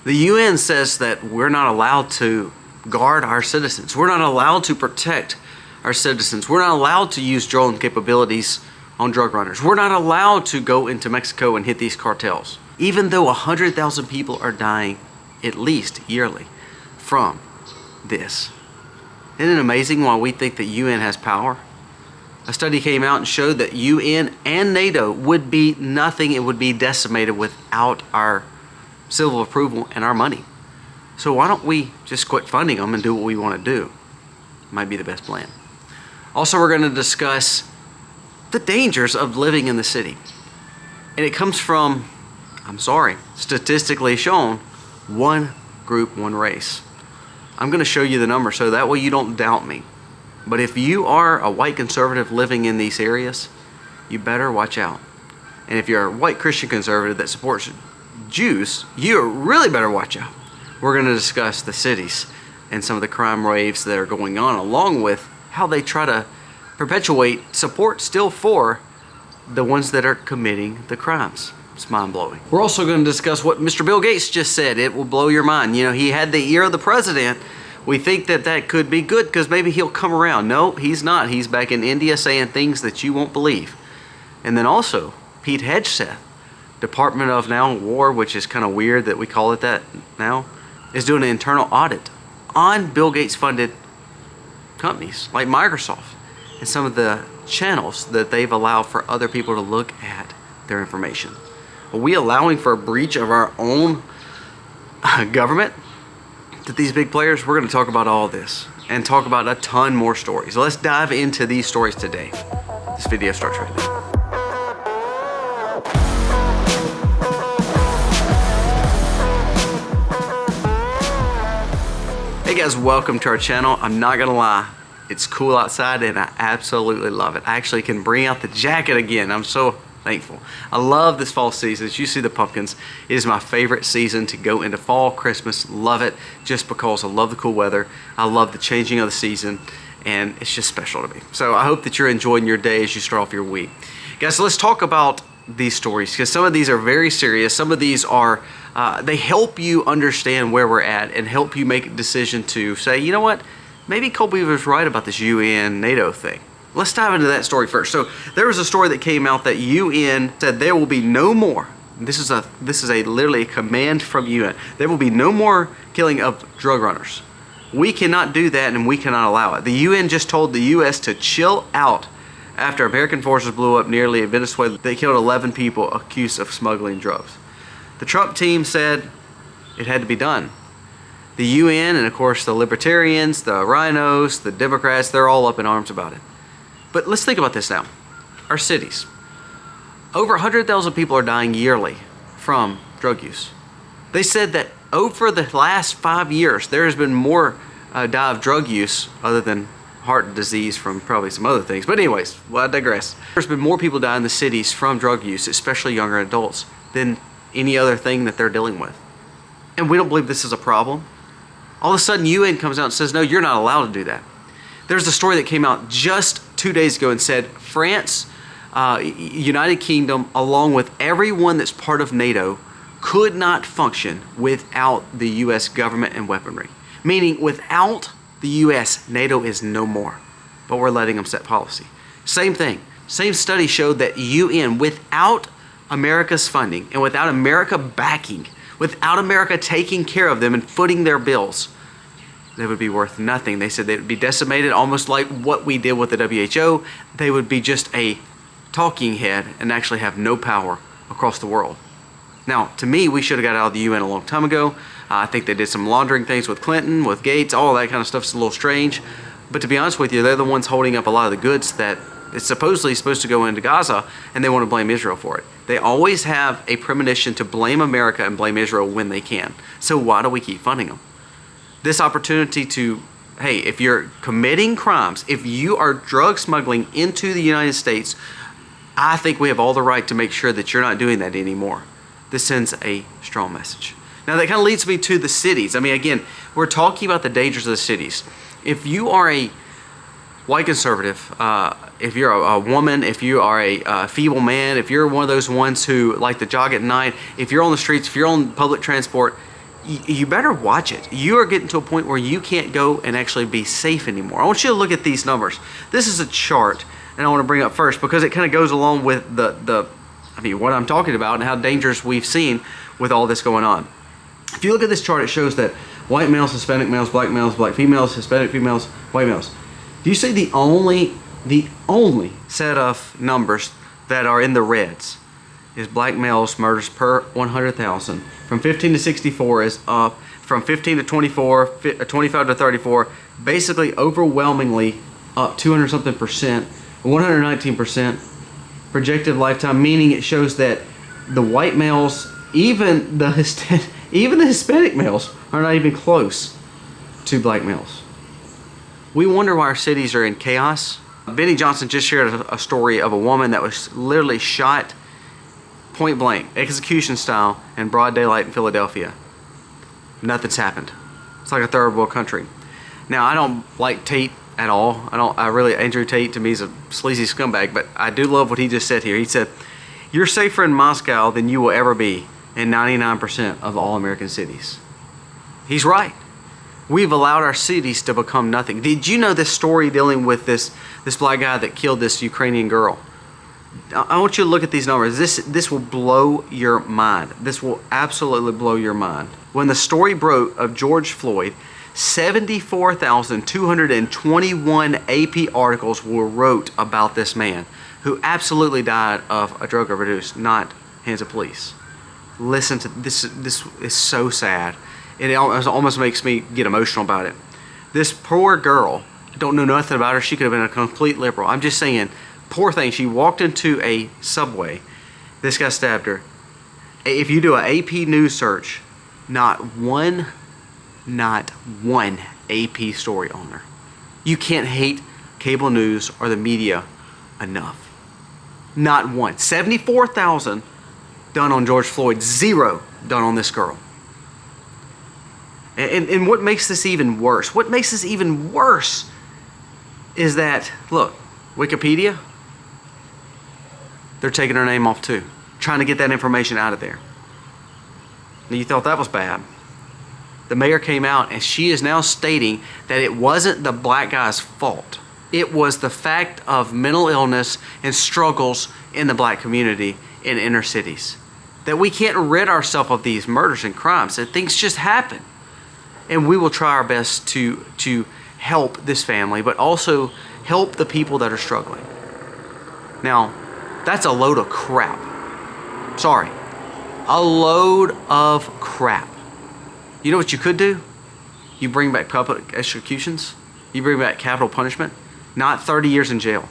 The UN says that we're not allowed to guard our citizens. We're not allowed to protect our citizens. We're not allowed to use drone capabilities on drug runners. We're not allowed to go into Mexico and hit these cartels. Even though 100,000 people are dying at least yearly from this. Isn't it amazing why we think that UN has power? A study came out and showed that UN and NATO would be nothing. It would be decimated without our seal of approval and our money. So why don't we just quit funding them and do what we want to do? Might be the best plan. Also, we're going to discuss the dangers of living in the city. And it comes from, statistically shown, one group, one race. I'm going to show you the numbers so that way you don't doubt me. But if you are a white conservative living in these areas, you better watch out. And if you're a white Christian conservative that supports Jews, you really better watch out. We're going to discuss the cities and some of the crime waves that are going on, along with how they try to perpetuate support still for the ones that are committing the crimes. It's mind-blowing. We're also going to discuss what Mr. Bill Gates just said. It will blow your mind. You know, he had the ear of the president. We think that that could be good because maybe he'll come around. No, he's not. He's back in India saying things that you won't believe. And then also, Pete Hegseth, Department of War, which is kind of weird that we call it that now, is doing an internal audit on Bill Gates funded companies like Microsoft and some of the channels that they've allowed for other people to look at their information. Are we allowing for a breach of our own government to these big players? We're going to talk about all this and talk about a ton more stories. So let's dive into these stories today. This video starts right now. Hey guys, welcome to our channel. I'm not gonna lie, it's cool outside and I absolutely love it. I actually can bring out the jacket again. I'm so thankful. I love this fall season. As you see the pumpkins, it is my favorite season to go into fall, Christmas. Love it just because I love the cool weather. I love the changing of the season and it's just special to me. So I hope that you're enjoying your day as you start off your week. Guys, so let's talk about these stories because some of these are very serious. Some of these are they help you understand where we're at and help you make a decision to say, you know what, maybe Colby was right about this UN NATO thing. Let's dive into that story first. So there was a story that came out that UN said there will be no more. This is literally a command from UN. There will be no more killing of drug runners. We cannot do that and we cannot allow it. The UN just told the US to chill out after American forces blew up nearly in Venezuela. They killed 11 people accused of smuggling drugs. The Trump team said it had to be done. The UN and of course the libertarians, the rhinos, the Democrats, they're all up in arms about it. But let's think about this now. Our cities. Over 100,000 people are dying yearly from drug use. They said that over the last 5 years, there has been more die of drug use other than heart disease from probably some other things. But anyways, well, I digress. There's been more people die in the cities from drug use, especially younger adults, than any other thing that they're dealing with. And we don't believe this is a problem. All of a sudden, UN comes out and says, no, you're not allowed to do that. There's a story that came out just 2 days ago and said France, United Kingdom, along with everyone that's part of NATO, could not function without the US government and weaponry. Meaning without the US, NATO is no more. But we're letting them set policy. Same thing. Same study showed that UN, without America's funding and without America backing, without America taking care of them and footing their bills, they would be worth nothing. They said they would be decimated almost like what we did with the WHO. They would be just a talking head and actually have no power across the world. Now, to me, we should have got out of the UN a long time ago. I think they did some laundering things with Clinton, with Gates, all that kind of stuff is a little strange. But to be honest with you, they're the ones holding up a lot of the goods that it's supposedly supposed to go into Gaza, and they want to blame Israel for it. They always have a premonition to blame America and blame Israel when they can. So why do we keep funding them? This opportunity to, hey, if you're committing crimes, if you are drug smuggling into the United States, I think we have all the right to make sure that you're not doing that anymore. This sends a strong message. Now that kind of leads me to the cities. I mean, again, we're talking about the dangers of the cities. If you are a white conservative, if you're a woman, if you are a feeble man, if you're one of those ones who like to jog at night, if you're on the streets, if you're on public transport, you better watch it. You are getting to a point where you can't go and actually be safe anymore. I want you to look at these numbers. This is a chart, and I want to bring up first because it kind of goes along with what I'm talking about and how dangerous we've seen with all this going on. If you look at this chart, it shows that white males, Hispanic males, black females, Hispanic females, white males. Do you see the only set of numbers that are in the reds is black males murders per 100,000. From 15 to 64 is up. From 15 to 24, 25 to 34, basically overwhelmingly up 200 something percent, 119%. Projected lifetime, meaning it shows that the white males, even the Hispanic males, are not even close to black males. We wonder why our cities are in chaos. Benny Johnson just shared a story of a woman that was literally shot point blank, execution style, in broad daylight in Philadelphia. Nothing's happened. It's like a third world country. Now, I don't like Tate at all. Andrew Tate to me is a sleazy scumbag, but I do love what he just said here. He said, "You're safer in Moscow than you will ever be in 99% of all American cities." He's right. We've allowed our cities to become nothing. Did you know this story dealing with this black guy that killed this Ukrainian girl? I want you to look at these numbers. This will blow your mind. This will absolutely blow your mind. When the story broke of George Floyd, 74,221 AP articles were wrote about this man who absolutely died of a drug overdose, not hands of police. Listen to this. This is so sad. It almost makes me get emotional about it. This poor girl, I don't know nothing about her. She could have been a complete liberal. I'm just saying, poor thing. She walked into a Subway. This guy stabbed her. If you do an AP news search, not one AP story on her. You can't hate cable news or the media enough. Not one. 74,000 done on George Floyd. 0 done on this girl. And what makes this even worse? What makes this even worse is that, look, Wikipedia, they're taking her name off too. Trying to get that information out of there. Now, you thought that was bad. The mayor came out and she is now stating that it wasn't the black guy's fault. It was the fact of mental illness and struggles in the black community in inner cities. That we can't rid ourselves of these murders and crimes. That things just happen. And we will try our best to help this family, but also help the people that are struggling. Now, that's a load of crap. Sorry. A load of crap. You know what you could do? You bring back public executions. You bring back capital punishment. Not 30 years in jail.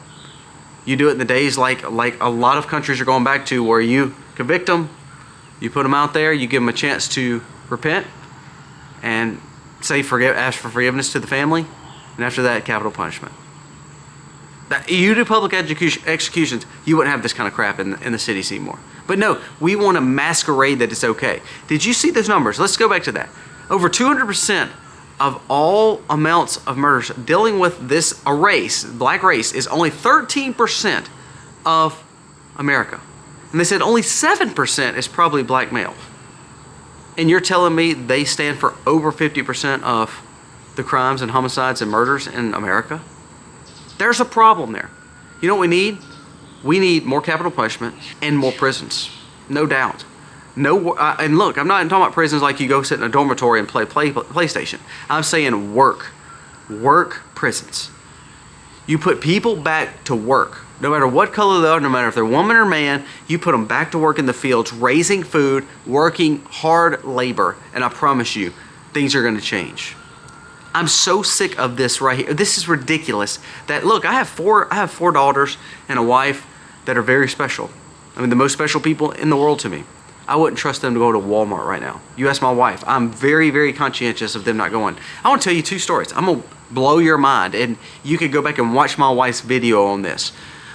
You do it in the days like a lot of countries are going back to, where you convict them, you put them out there, you give them a chance to repent, and ask for forgiveness to the family, and after that, capital punishment. You do public executions, you wouldn't have this kind of crap in the cities anymore. But no, we want to masquerade that it's okay. Did you see those numbers? Let's go back to that. Over 200% of all amounts of murders dealing with this black race, is only 13% of America. And they said only 7% is probably black males. And you're telling me they stand for over 50% of the crimes and homicides and murders in America? There's a problem there. You know what we need? We need more capital punishment and more prisons. No doubt. And look, I'm not talking about prisons like you go sit in a dormitory and play PlayStation. I'm saying work prisons. You put people back to work. No matter what color they are, no matter if they're woman or man, you put them back to work in the fields, raising food, working hard labor, and I promise you, things are going to change. I'm so sick of this right here. This is ridiculous. That, look, I have four daughters and a wife that are very special. I mean, the most special people in the world to me. I wouldn't trust them to go to Walmart right now. You ask my wife. I'm very, very conscientious of them not going. I want to tell you 2 stories. I'm going to blow your mind, and you could go back and watch my wife's video on this.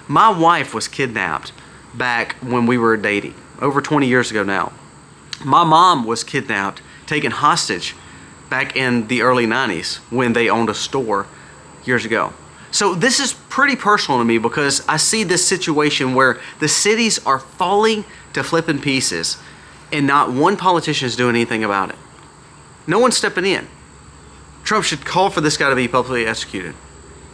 My wife was kidnapped back when we were dating, over 20 years ago now. My mom was kidnapped, taken hostage back in the early 90s when they owned a store years ago. So this is pretty personal to me because I see this situation where the cities are falling to flipping pieces and not one politician is doing anything about it. No one's stepping in. Trump should call for this guy to be publicly executed.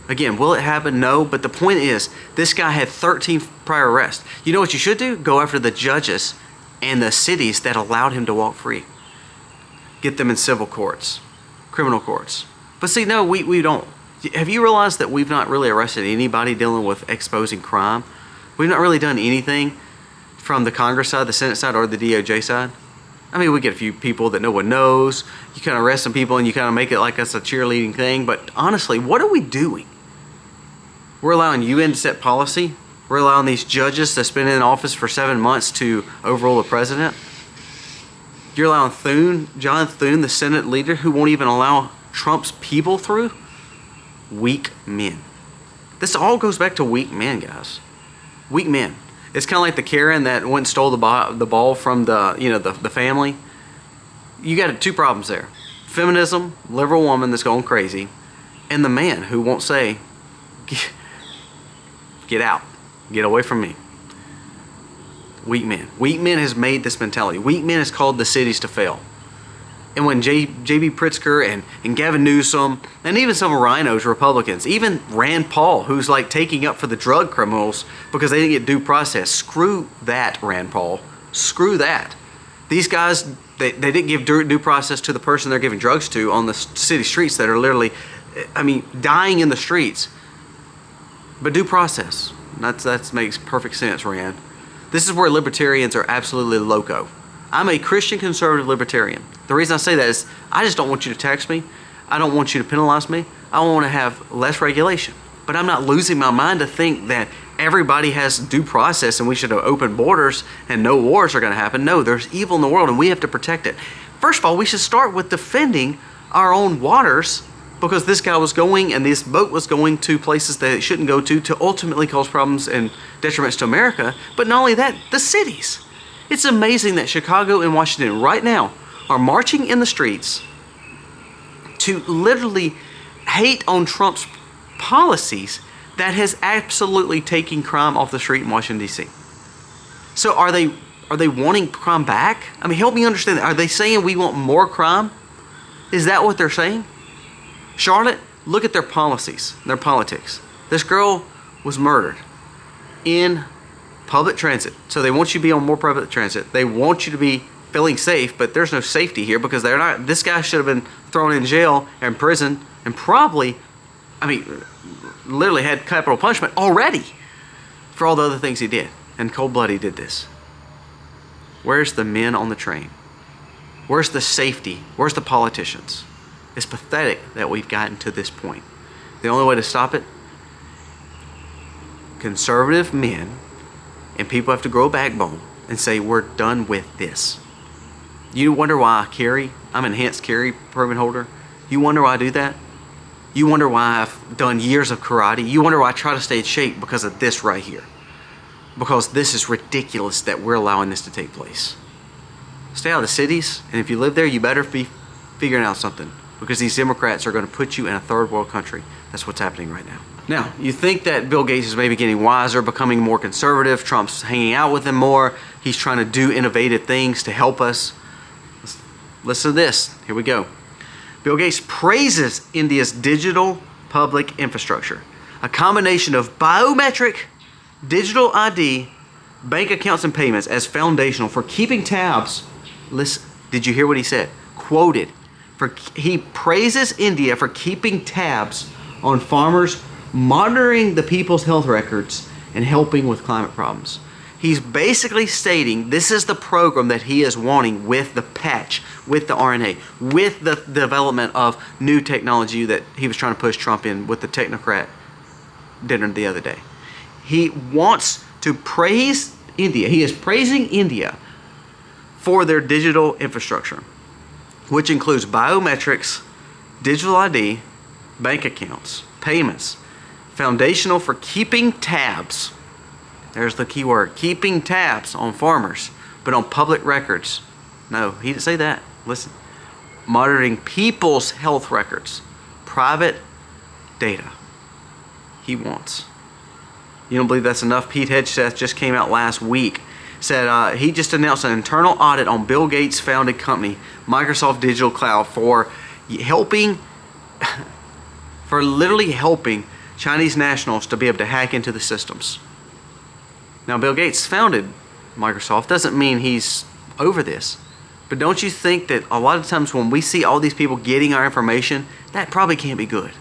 Again, will it happen? No, but the point is, this guy had 13 prior arrests. You know what you should do? Go after the judges and the cities that allowed him to walk free. Get them in civil courts, criminal courts. But see, no, we don't. Have you realized that we've not really arrested anybody dealing with exposing crime? We've not really done anything from the Congress side, the Senate side, or the DOJ side. I mean, we get a few people that no one knows. You kind of arrest some people and you kind of make it like that's a cheerleading thing. But honestly, what are we doing? We're allowing UN to set policy. We're allowing these judges to spend in office for 7 months to overrule the president. You're allowing John Thune, the Senate leader, who won't even allow Trump's people through? Weak men. This all goes back to weak men, guys. Weak men. It's kind of like the Karen that went and stole the ball from the family. You got two problems there. Feminism, liberal woman that's going crazy, and the man who won't say, get out. Get away from me. Weak men. Weak men has made this mentality. Weak men has caused the cities to fail. And when J.B. Pritzker and Gavin Newsom, and even some rhinos, Republicans, even Rand Paul, who's like taking up for the drug criminals because they didn't get due process. Screw that, Rand Paul. Screw that. These guys, they didn't give due process to the person they're giving drugs to on the city streets that are literally, I mean, dying in the streets. But due process. That makes perfect sense, Rand. This is where libertarians are absolutely loco. I'm a Christian conservative libertarian. The reason I say that is I just don't want you to tax me. I don't want you to penalize me. I want to have less regulation. But I'm not losing my mind to think that everybody has due process and we should have open borders and no wars are going to happen. No, there's evil in the world and we have to protect it. First of all, we should start with defending our own waters, because this guy was going and this boat was going to places that it shouldn't go to ultimately cause problems and detriments to America. But not only that, the cities. It's amazing that Chicago and Washington right now are marching in the streets to literally hate on Trump's policies that has absolutely taken crime off the street in Washington, D.C. So are they wanting crime back? I mean, help me understand that. Are they saying we want more crime? Is that what they're saying? Charlotte, look at their policies, their politics. This girl was murdered in public transit. So they want you to be on more public transit. They want you to be feeling safe, but there's no safety here because they're not. This guy should have been thrown in jail or in prison and probably, I mean, literally had capital punishment already for all the other things he did. And cold-blooded did this. Where's the men on the train? Where's the safety? Where's the politicians? It's pathetic that we've gotten to this point. The only way to stop it, conservative men and people have to grow a backbone and say, we're done with this. You wonder why I carry? I'm an enhanced carry permit holder. You wonder why I do that? You wonder why I've done years of karate? You wonder why I try to stay in shape because of this right here. Because this is ridiculous that we're allowing this to take place. Stay out of the cities, and if you live there, you better be figuring out something. Because these Democrats are going to put you in a third world country. That's what's happening right now. Now, you think that Bill Gates is maybe getting wiser, becoming more conservative. Trump's hanging out with him more. He's trying to do innovative things to help us. Listen to this. Here we go. Bill Gates praises India's digital public infrastructure. A combination of biometric, digital ID, bank accounts and payments as foundational for keeping tabs. Listen, did you hear what he said? Quoted. He praises India for keeping tabs on farmers, monitoring the people's health records, and helping with climate problems. He's basically stating this is the program that he is wanting with the patch, with the RNA, with the development of new technology that he was trying to push Trump in with the technocrat dinner the other day. He wants to praise India. He is praising India for their digital infrastructure, which includes biometrics, digital ID, bank accounts, payments, foundational for keeping tabs. There's the key word, keeping tabs on farmers, but on public records. No, he didn't say that. Listen, monitoring people's health records, private data. He wants. You don't believe that's enough? Pete Hegseth just came out last week said he just announced an internal audit on Bill Gates founded company, Microsoft Digital Cloud, for literally helping Chinese nationals to be able to hack into the systems. Now, Bill Gates founded Microsoft doesn't mean he's over this. But don't you think that a lot of times when we see all these people getting our information, that probably can't be good?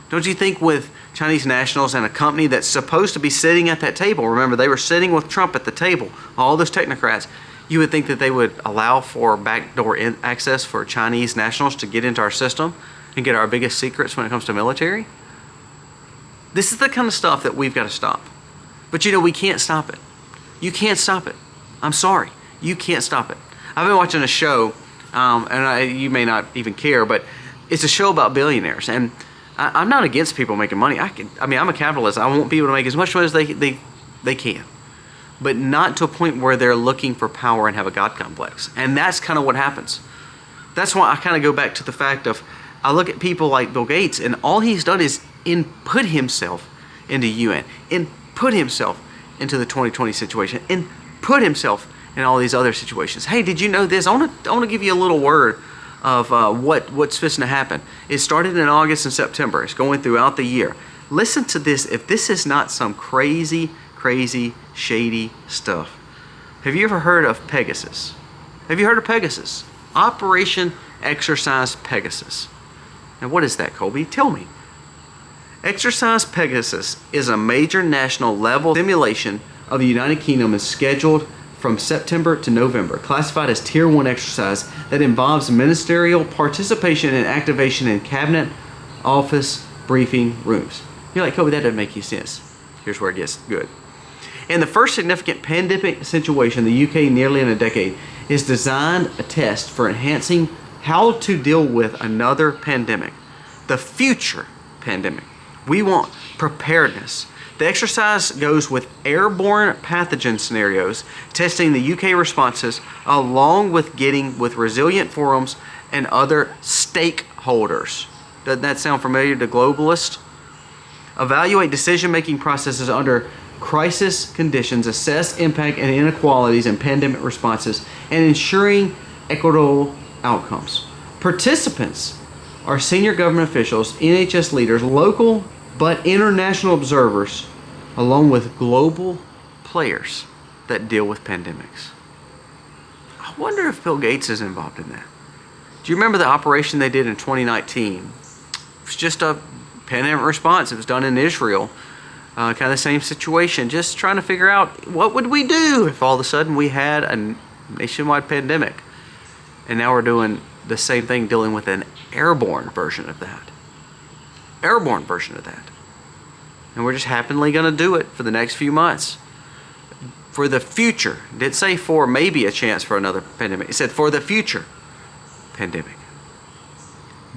Don't you think with Chinese nationals and a company that's supposed to be sitting at that table, remember they were sitting with Trump at the table, all those technocrats, you would think that they would allow for backdoor access for Chinese nationals to get into our system and get our biggest secrets when it comes to military? This is the kind of stuff that we've got to stop. But you know, we can't stop it. You can't stop it. I'm sorry. You can't stop it. I've been watching a show, you may not even care, but it's a show about billionaires. And I'm not against people making money. I'm a capitalist. I want people to make as much money as they can. But not to a point where they're looking for power and have a God complex. And that's kind of what happens. That's why I kind of go back to the fact of, I look at people like Bill Gates, and all he's done is input himself into UN, input himself into the 2020 situation, input himself in all these other situations. Hey, did you know this? I want to give you a little word of what's fixing to happen. It started in August and September. It's going throughout the year. Listen to this. If this is not some crazy, shady stuff. Have you ever heard of Pegasus? Have you heard of Pegasus? Operation Exercise Pegasus. Now, what is that, Colby? Tell me. Exercise Pegasus is a major national level simulation of the United Kingdom and scheduled from September to November, classified as Tier 1 exercise that involves ministerial participation and activation in cabinet office briefing rooms. You're like, Kobe, that doesn't make any sense. Here's where it gets good. In the first significant pandemic situation in the UK nearly in a decade, is designed a test for enhancing how to deal with another pandemic, the future pandemic. We want preparedness. The exercise goes with airborne pathogen scenarios, testing the UK responses along with getting with resilient forums and other stakeholders. Doesn't that sound familiar to globalists? Evaluate decision-making processes under crisis conditions, assess impact and inequalities in pandemic responses, and ensuring equitable outcomes. Participants are senior government officials, NHS leaders, local but international observers, along with global players that deal with pandemics. I wonder if Bill Gates is involved in that. Do you remember the operation they did in 2019? It was just a pandemic response. It was done in Israel. Kind of the same situation, just trying to figure out what would we do if all of a sudden we had a nationwide pandemic. And now we're doing the same thing, dealing with an airborne version of that. Airborne version of that. And we're just happily going to do it for the next few months. For the future. It didn't say for maybe a chance for another pandemic. It said for the future pandemic.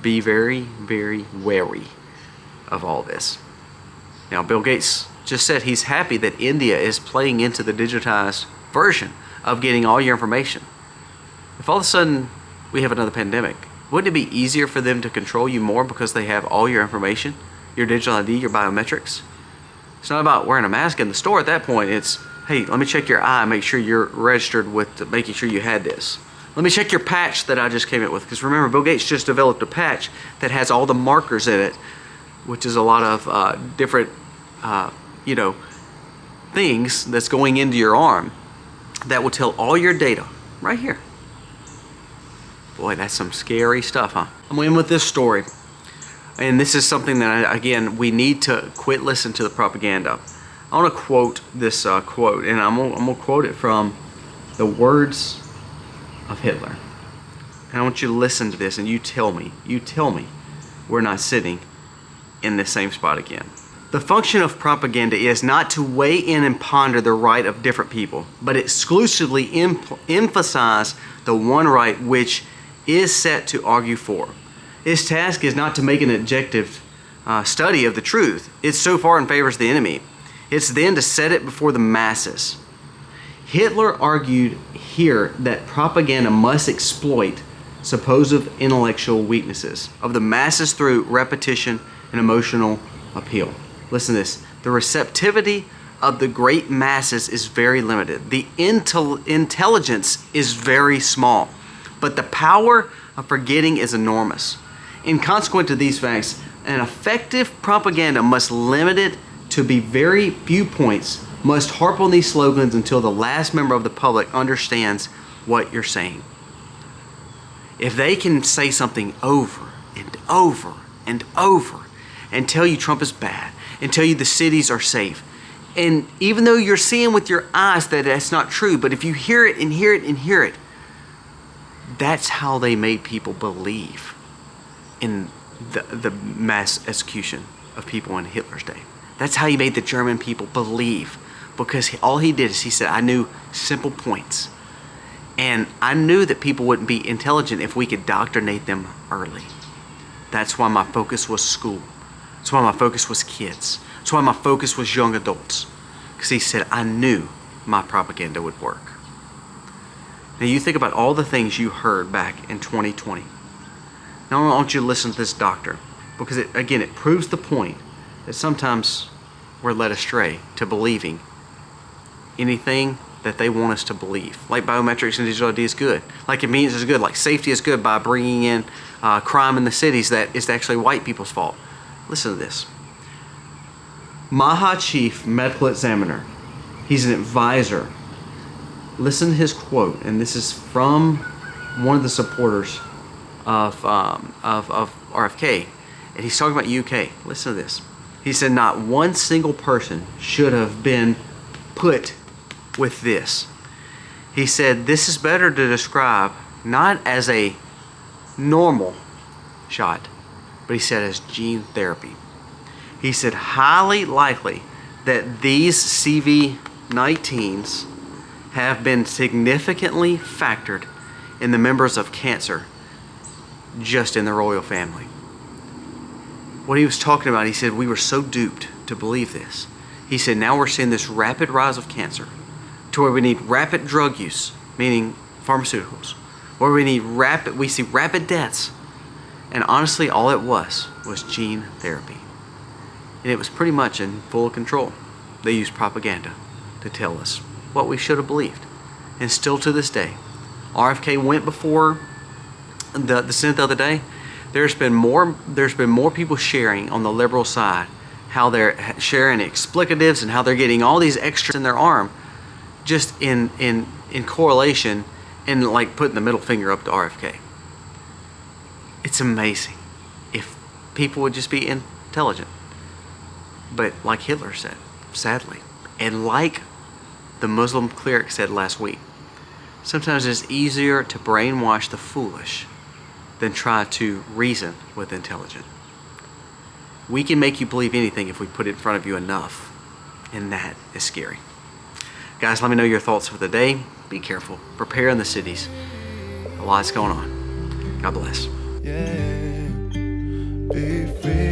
Be very, very wary of all this. Now, Bill Gates just said he's happy that India is playing into the digitized version of getting all your information. If all of a sudden we have another pandemic, wouldn't it be easier for them to control you more because they have all your information, your digital ID, your biometrics? It's not about wearing a mask in the store at that point. It's, hey, let me check your eye, make sure you're registered with making sure you had this. Let me check your patch that I just came up with. Because remember, Bill Gates just developed a patch that has all the markers in it, which is a lot of different, things that's going into your arm that will tell all your data right here. Boy, that's some scary stuff, huh? I'm going to end with this story. And this is something that, again, we need to quit listening to the propaganda. I want to quote this quote, and I'm going to quote it from the words of Hitler. And I want you to listen to this, and you tell me we're not sitting in the same spot again. The function of propaganda is not to weigh in and ponder the right of different people, but exclusively emphasize the one right which is set to argue for. Its task is not to make an objective study of the truth. It so far in favors the enemy. It's then to set it before the masses. Hitler argued here that propaganda must exploit supposed intellectual weaknesses of the masses through repetition and emotional appeal. Listen to this. The receptivity of the great masses is very limited. The intelligence is very small, but the power of forgetting is enormous. In consequence of these facts, an effective propaganda must limit it to be very few points, must harp on these slogans until the last member of the public understands what you're saying. If they can say something over and over and over and tell you Trump is bad and tell you the cities are safe, and even though you're seeing with your eyes that that's not true, but if you hear it and hear it and hear it, that's how they made people believe in the mass execution of people in Hitler's day. That's how he made the German people believe, because all he did is he said, I knew simple points. And I knew that people wouldn't be intelligent if we could indoctrinate them early. That's why my focus was school. That's why my focus was kids. That's why my focus was young adults. Because he said, I knew my propaganda would work. Now you think about all the things you heard back in 2020. Now I want you to listen to this doctor, because it proves the point that sometimes we're led astray to believing anything that they want us to believe. Like biometrics and digital ID is good. Like convenience is good. Like safety is good by bringing in crime in the cities that is actually white people's fault. Listen to this. Maha Chief Medical Examiner. He's an advisor. Listen to his quote, and this is from one of the supporters of RFK, and he's talking about UK. Listen to this. He said, not one single person should have been put with this. He said, this is better to describe not as a normal shot, but he said as gene therapy. He said, highly likely that these CV19s have been significantly factored in the members of cancer just in the royal family. What he was talking about, he said, we were so duped to believe this. He said, now we're seeing this rapid rise of cancer to where we need rapid drug use, meaning pharmaceuticals, where we see rapid deaths. And honestly, all it was gene therapy. And it was pretty much in full control. They used propaganda to tell us what we should have believed. And still to this day, RFK went before the Senate the other day. There's been more people sharing on the liberal side how they're sharing explicatives and how they're getting all these extras in their arm just in correlation and like putting the middle finger up to RFK. It's amazing if people would just be intelligent. But like Hitler said, sadly, and like the Muslim cleric said last week, sometimes it's easier to brainwash the foolish than try to reason with intelligent. We can make you believe anything if we put it in front of you enough, and that is scary. Guys, let me know your thoughts for the day. Be careful. Prepare in the cities. A lot's going on. God bless. Yeah. Be free.